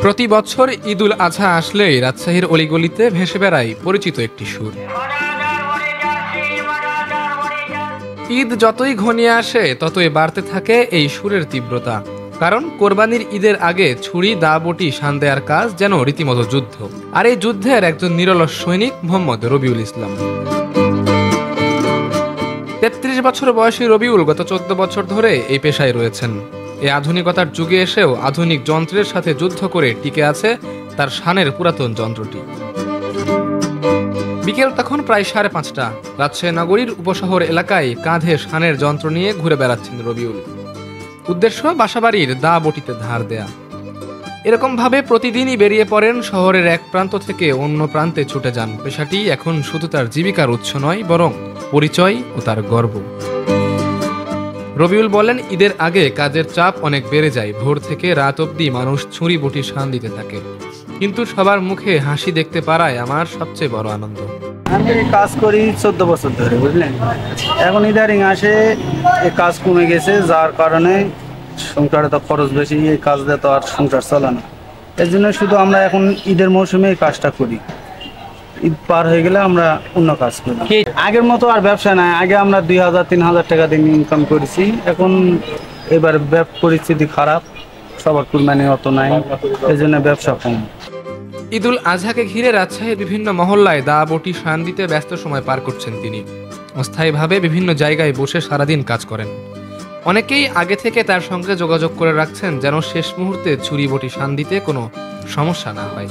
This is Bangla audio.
প্রতি বছর ঈদুল আজহা আসলেই রাজশাহীর অলিগলিতে ভেসে বেড়ায় পরিচিত একটি সুর। ঈদ যতই ঘনিয়ে আসে ততই বাড়তে থাকে এই সুরের তীব্রতা। কারণ কোরবানির ঈদের আগে ছুরি দা বটি শান দেয়ার কাজ যেন রীতিমতো যুদ্ধ। আর এই যুদ্ধের একজন নিরলস সৈনিক মোহাম্মদ রবিউল ইসলাম। ৩৩ বছর বয়সী রবিউল গত ১৪ বছর ধরে এই পেশায় রয়েছেন। এই আধুনিকতার যুগে এসেও আধুনিক যন্ত্রের সাথে যুদ্ধ করে টিকে আছে তার শানের পুরাতন যন্ত্রটি। বিকেল তখন প্রায় ৫:৩০। রাজশাহী নগরীর উপশহর এলাকায় কাঁধে শানের যন্ত্র নিয়ে ঘুরে বেড়াচ্ছেন রবিউল। উদ্দেশ্য বাসাবাড়ির দা বটিতে ধার দেয়া। এরকম ভাবে প্রতিদিনই বেরিয়ে পড়েন শহরের এক প্রান্ত থেকে অন্য প্রান্তে ছুটে যান। পেশাটি এখন শুধু তার জীবিকার উৎস নয়, বরং পরিচয় ও তার গর্ব। রবিউল বলেন, ঈদের আগে কাজের চাপ অনেক বেড়ে যায়। ভোর থেকে রাত অবধি মানুষ ছুরি বটি শান দিতে থাকে, কিন্তু সবার মুখে হাসি দেখতে পারায় আমার সবচেয়ে বড় আনন্দ। আমি কাজ করি 14 বছর ধরে, বুঝলেন। এখন ইদারিং আসে এই কাজ কমে গেছে, যার কারণে সংসারে তো খরচ বেশি, এই কাজ দিয়ে তো আর সংসার চলে না। এর জন্য শুধু আমরা এখন ঈদের মৌসুমে এই কাজটা করি। ঈদ পার হয়ে গেলে আমরা অন্য কাজ করি। আগের মতো আর ব্যবসা নাই। আগে আমরা ২,০০০-৩,০০০ টাকা দিয়ে ইনকাম করেছি। এখন এবার পরিস্থিতি খারাপ, সবার কুরবানি অত নাই, এই জন্য ব্যবসা কম। ঈদুল আজহাকে ঘিরে রাজশাহীর বিভিন্ন মহল্লায় দা বটি শান দিতে ব্যস্ত সময় পার করছেন তিনি। অস্থায়ীভাবে বিভিন্ন জায়গায় বসে সারাদিন কাজ করেন। অনেকেই আগে থেকে তার সঙ্গে যোগাযোগ করে রাখছেন যেন শেষ মুহূর্তে ছুরি বটি শান দিতে কোনো সমস্যা না হয়।